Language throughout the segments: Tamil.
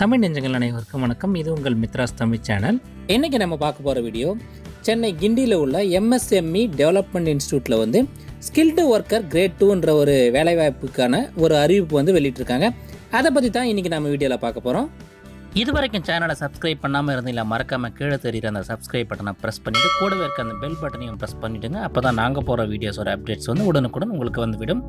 தமிழ் நெஞ்சங்கள் அனைவருக்கும் வணக்கம். இது உங்கள் மித்ராஸ் தமிழ் சேனல். இன்றைக்கி நம்ம பார்க்க போகிற வீடியோ சென்னை கிண்டியில் உள்ள MSME டெவலப்மெண்ட் இன்ஸ்டியூட்டில் வந்து ஸ்கில்டு ஒர்க்கர் கிரேட் 2ன்ற ஒரு வேலைவாய்ப்புக்கான ஒரு அறிவிப்பு வெளியிட்டிருக்காங்க. அதை பற்றி தான் இன்றைக்கி நம்ம வீடியோவில் பார்க்க போகிறோம். இது வரைக்கும் சேனலை சப்ஸ்கிரைப் பண்ணாமல் இருந்தீங்களா, மறக்காமல் கீழே தெரிகிற அந்த சப்ஸ்கிரைப் பட்டனை ப்ரெஸ் பண்ணிவிட்டு கூடவே இருக்க அந்த பெல் பட்டனையும் ப்ரெஸ் பண்ணிவிடுங்க. அப்போ தான் நாங்கள் போகிற வீடியோஸோட அப்டேட்ஸ் உடனுக்குடன் உங்களுக்கு வந்துவிடும்.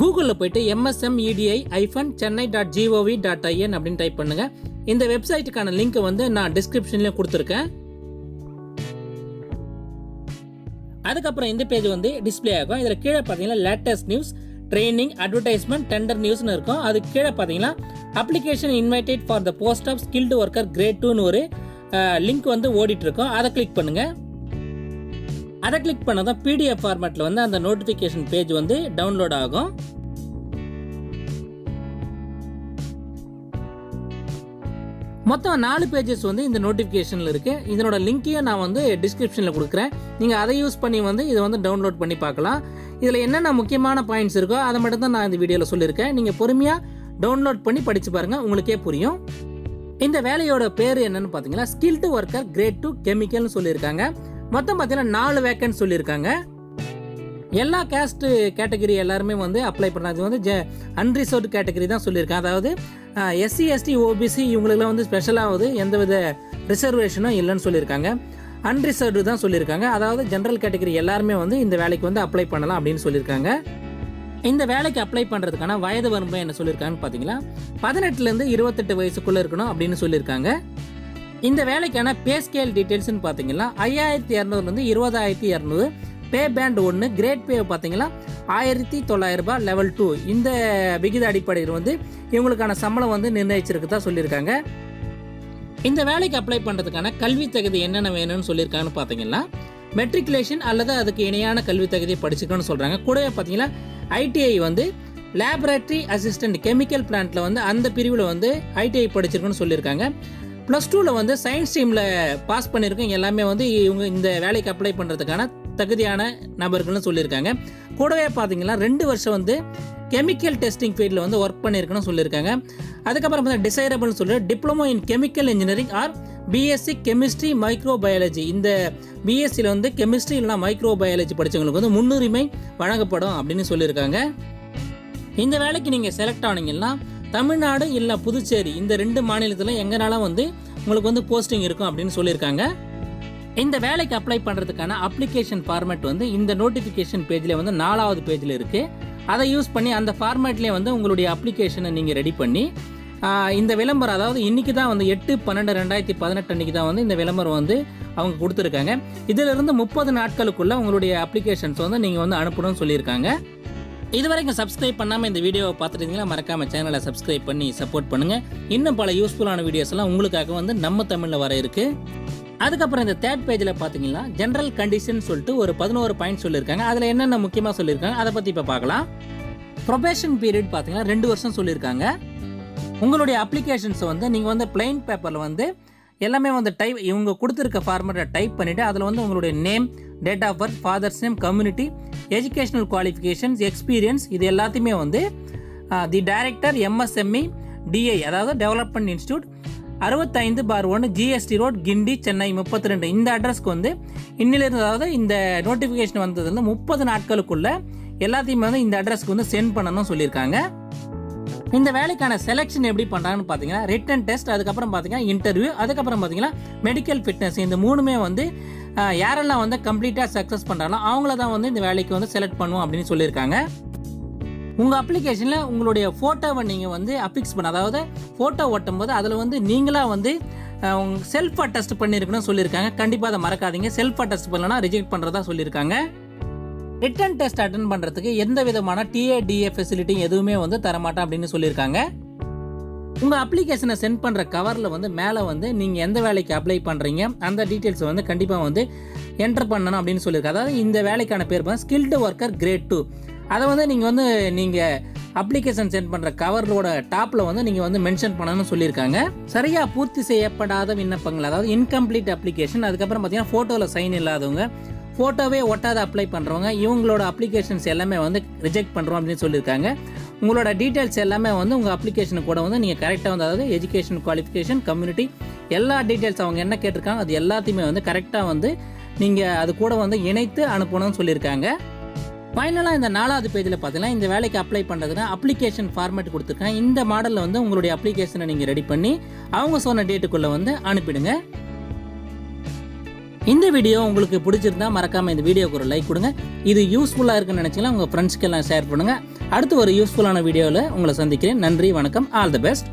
கூகுளில் போய்ட்டு msmedi-chennai.gov.in அப்படின்னு டைப் பண்ணுங்கள். இந்த வெப்சைட்டுக்கான லிங்க்கை நான் டிஸ்கிரிப்ஷன்லேயும் கொடுத்துருக்கேன். அதுக்கப்புறம் இந்த பேஜ் டிஸ்பிளே ஆகும். இதில் கீழே பார்த்தீங்கன்னா latest news, training, advertisement, tender நியூஸ்னு இருக்கும். அது கீழே பார்த்தீங்கன்னா application invited for the post of skilled worker grade 2ன்னு ஒரு லிங்க் ஓடிட்டு இருக்கோம். அதை கிளிக் பண்ணுங்கள். அதை கிளிக் பண்ணதான் PDF ஃபார்மேட்டில் அந்த நோட்டிஃபிகேஷன் பேஜ் டவுன்லோட் ஆகும். மொத்தம் 4 பேஜஸ் இந்த நோட்டிஃபிகேஷனில் இருக்குது. இதனோட லிங்க்கையும் நான் டிஸ்கிரிப்ஷனில் கொடுக்குறேன். நீங்கள் அதை யூஸ் பண்ணி இதை டவுன்லோட் பண்ணி பார்க்கலாம். இதில் என்னென்ன முக்கியமான பாயிண்ட்ஸ் இருக்கோ அதை மட்டும் தான் நான் இந்த வீடியோவில் சொல்லியிருக்கேன். நீங்கள் பொறுமையாக டவுன்லோட் பண்ணி படித்து பாருங்கள், உங்களுக்கே புரியும். இந்த வேலையோட பேர் என்னன்னு பார்த்தீங்கன்னா ஸ்கில்டு ஒர்க்கர் கிரேட் 2 கெமிக்கல்னு சொல்லியிருக்காங்க. மொத்தம் பார்த்தீங்கன்னா 4 வேக்கன்ட் சொல்லியிருக்காங்க. எல்லா கேஸ்ட் கேட்டகரி எல்லாருமே அப்ளை பண்ணுறது அன்ரிசர்வ்டு கேட்டகரி தான் சொல்லியிருக்காங்க. அதாவது SC ST OBC இவங்களுக்குலாம் ஸ்பெஷலாக எந்தவித ரிசர்வேஷனும் இல்லைன்னு சொல்லியிருக்காங்க. அன்ரிசர்வ்டு தான் சொல்லியிருக்காங்க. அதாவது ஜென்ரல் கேட்டகரி எல்லாருமே இந்த வேலைக்கு அப்ளை பண்ணலாம் அப்படின்னு சொல்லியிருக்காங்க. இந்த வேலைக்கு அப்ளை பண்ணுறதுக்கான வயது வரம்பு என்ன சொல்லியிருக்காங்கன்னு பார்த்தீங்கன்னா 18லேருந்து 28 வயசுக்குள்ளே இருக்கணும் அப்படின்னு சொல்லியிருக்காங்க. இந்த வேலைக்கான பே ஸ்கேல் டீட்டெயில்ஸ்னு பார்த்தீங்கன்னா 5200லேருந்து 20200 பே பேண்ட் 1, கிரேட் பே பார்த்தீங்கன்னா 1900 ரூபாய் லெவல் 2. இந்த விகித அடிப்படையில் இவங்களுக்கான சம்பளம் நிர்ணயிச்சிருக்குதா சொல்லியிருக்காங்க. இந்த வேலைக்கு அப்ளை பண்ணுறதுக்கான கல்வி தகுதி என்னென்ன வேணும்னு சொல்லியிருக்காங்கன்னு பார்த்தீங்கன்னா மெட்ரிகுலேஷன் அல்லது அதுக்கு இணையான கல்வி தகுதியை படிச்சுக்கணும்னு சொல்கிறாங்க. கூடவே பார்த்தீங்கன்னா ITI லேபரேட்டரி அசிஸ்டன்ட் கெமிக்கல் பிளான்ட்டில் அந்த பிரிவில் ITI படிச்சிருக்குன்னு சொல்லியிருக்காங்க. +2ல் சயின்ஸ் ஸ்ட்ரீமில் பாஸ் பண்ணியிருக்கோம் எல்லாமே இவங்க இந்த வேலைக்கு அப்ளை பண்ணுறதுக்கான தகுதியான நபர்கள்னு சொல்லியிருக்காங்க. கூடவே பார்த்தீங்கன்னா 2 வருஷம் கெமிக்கல் டெஸ்டிங் ஃபீல்டில் ஒர்க் பண்ணியிருக்கணும்னு சொல்லியிருக்காங்க. அதுக்கப்புறம் டிசைரபிள்னு சொல்லி diploma in chemical engineering or BSc chemistry microbiology. இந்த BScயில் கெமிஸ்ட்ரி இல்லைனா மைக்ரோபயாலஜி படித்தவங்களுக்கு முன்னுரிமை வழங்கப்படும் அப்படின்னு சொல்லியிருக்காங்க. இந்த வேலைக்கு நீங்கள் செலக்ட் ஆனீங்கன்னா தமிழ்நாடு இல்லை புதுச்சேரி இந்த 2 மாநிலத்தில் எங்கனாலும் உங்களுக்கு போஸ்டிங் இருக்கும் அப்படின்னு சொல்லியிருக்காங்க. இந்த வேலைக்கு அப்ளை பண்ணுறதுக்கான அப்ளிகேஷன் ஃபார்மேட் இந்த நோட்டிஃபிகேஷன் பேஜில் 4வது பேஜில் இருக்குது. அதை யூஸ் பண்ணி அந்த ஃபார்மேட்லேயே உங்களுடைய அப்ளிகேஷனை நீங்கள் ரெடி பண்ணி இந்த விளம்பரம், அதாவது இன்றைக்கி தான் 8/12/2018 அன்றைக்கி தான் இந்த விளம்பரம் அவங்க கொடுத்துருக்காங்க. இதிலிருந்து 30 நாட்களுக்குள்ளே உங்களுடைய அப்ளிகேஷன்ஸ் நீங்கள் அனுப்பணும்னு சொல்லியிருக்காங்க. இது வரைக்கும் சப்ஸ்கிரைப் பண்ணாமல் இந்த வீடியோவை பார்த்துட்டீங்களா, மறக்காமல் சேனலை சப்ஸ்கிரைப் பண்ணி சப்போர்ட் பண்ணுங்கள். இன்னும் பல யூஸ்ஃபுல்லான வீடியோஸ் எல்லாம் உங்களுக்காக நம்ம தமிழில் வர இருக்குது. அதுக்கப்புறம் இந்த 3rd பேஜில் பார்த்தீங்கன்னா ஜென்ரல் கண்டிஷன் சொல்லிட்டு ஒரு 11 பாயிண்ட் சொல்லியிருக்காங்க. அதில் என்னென்ன முக்கியமாக சொல்லியிருக்காங்க அதை பற்றி இப்போ பார்க்கலாம். ப்ரொபேஷன் பீரியட் பார்த்தீங்கன்னா 2 வருஷம் சொல்லியிருக்காங்க. உங்களுடைய அப்ளிகேஷன்ஸை நீங்கள் பிளைன் பேப்பரில் எல்லாமே டைப் இவங்க கொடுத்துருக்க ஃபார்மேட்டை டைப் பண்ணிவிட்டு அதில் உங்களுடைய name, date of birth, father's name, community, educational qualifications, experience இது எல்லாத்தையுமே தி டைரக்டர் MSME DI அதாவது development institute 65/1 GST road Guindy Chennai 32 இந்த அட்ரஸ்க்கு இன்னிலிருந்து, அதாவது இந்த நோட்டிஃபிகேஷன் வந்தது 30 நாட்களுக்குள்ள எல்லாத்தையுமே இந்த அட்ரஸ்க்கு சென்ட் பண்ணணும்னு சொல்லியிருக்காங்க. இந்த வேலைக்கான செலெக்ஷன் எப்படி பண்ணுறாங்கன்னு பார்த்தீங்கன்னா ரிட்டன் டெஸ்ட், அதுக்கப்புறம் பார்த்தீங்கன்னா இன்டர்வியூ, அதுக்கப்புறம் பார்த்தீங்கன்னா மெடிக்கல் ஃபிட்னஸ். இந்த 3மே யாரெல்லாம் கம்ப்ளீட்டாக சக்ஸஸ் பண்ணுறாங்களோ அவங்கள தான் இந்த வேலைக்கு செலக்ட் பண்ணுவோம் அப்படின்னு சொல்லியிருக்காங்க. உங்கள் அப்ளிகேஷனில் உங்களுடைய ஃபோட்டோவை நீங்கள் அஃபிக்ஸ் பண்ண, அதாவது ஃபோட்டோ ஓட்டும் போது அதில் நீங்களாக செல்ஃப் அட்டஸ்ட் பண்ணியிருக்கணும்னு சொல்லியிருக்காங்க. கண்டிப்பாக அதை மறக்காதீங்க. செல்ஃப் அட்டஸ்ட் பண்ணலன்னா ரிஜெக்ட் பண்ணுறதா சொல்லியிருக்காங்க. ரிட்டன் டெஸ்ட் அட்டன் பண்ணுறதுக்கு எந்த விதமான TADA ஃபெசிலிட்டி எதுவுமே தரமாட்டேன் அப்படின்னு சொல்லியிருக்காங்க. உங்கள் அப்ளிகேஷனை சென்ட் பண்ணுற கவரில் மேலே நீங்கள் எந்த வேலைக்கு அப்ளை பண்ணுறீங்க அந்த டீட்டெயில்ஸை கண்டிப்பாக என்டர் பண்ணணும் அப்படின்னு சொல்லியிருக்காங்க. அதாவது இந்த வேலைக்கான பேர் ஸ்கில்டு ஒர்க்கர் கிரேட் 2. அதை நீங்கள் அப்ளிகேஷன் சென்ட் பண்ணுற கவரோட டாப்பில் நீங்கள் மென்ஷன் பண்ணணும்னு சொல்லியிருக்காங்க. சரியாக பூர்த்தி செய்யப்படாத விண்ணப்பங்கள், அதாவது இன்கம்ப்ளீட் அப்ளிகேஷன், அதுக்கப்புறம் பார்த்தீங்கன்னா ஃபோட்டோவில் சைன் இல்லாதவங்க, ஃபோட்டோவே ஒட்டாத அப்ளை பண்ணுறவங்க, இவங்களோட அப்ளிகேஷன்ஸ் எல்லாமே ரிஜெக்ட் பண்ணுறோம் அப்படின்னு சொல்லியிருக்காங்க. உங்களோட டீட்டெயில்ஸ் எல்லாமே வந்து உங்கள் அப்ளிகேஷனு கூட வந்து நீங்கள் கரெக்டாக வந்து அதாவது எஜுகேஷன் குவாலிஃபிகேஷன் கம்யூனிட்டி எல்லா டீட்டெயில்ஸ் அவங்க என்ன கேட்டிருக்காங்க அது எல்லாத்தையுமே வந்து கரெக்டாக வந்து நீங்கள் அது கூட வந்து இணைத்து அனுப்பணும்னு சொல்லியிருக்காங்க. ஃபைனலாக இந்த 4வது பேஜில் பார்த்தீங்கன்னா இந்த வேலைக்கு அப்ளை பண்ணுறதுனா அப்ளிகேஷன் ஃபார்மேட் கொடுத்துருக்கேன். இந்த மாடலில் வந்து உங்களுடைய அப்ளிகேஷனை நீங்கள் ரெடி பண்ணி அவங்க சொன்ன டேட்டுக்குள்ளே வந்து அனுப்பிடுங்க. இந்த வீடியோ உங்களுக்கு பிடிச்சிருந்தா மறக்காமல் இந்த வீடியோக்கு ஒரு லைக் கொடுங்க. இது யூஸ்ஃபுல்லாக இருக்குன்னு நினச்சிங்கன்னா உங்கள் ஃப்ரெண்ட்ஸ்க்கெல்லாம் ஷேர் பண்ணுங்கள். அடுத்து ஒரு யூஸ்ஃபுல்லான வீடியோவில் உங்களை சந்திக்கிறேன். நன்றி, வணக்கம், ஆல் தி பெஸ்ட்.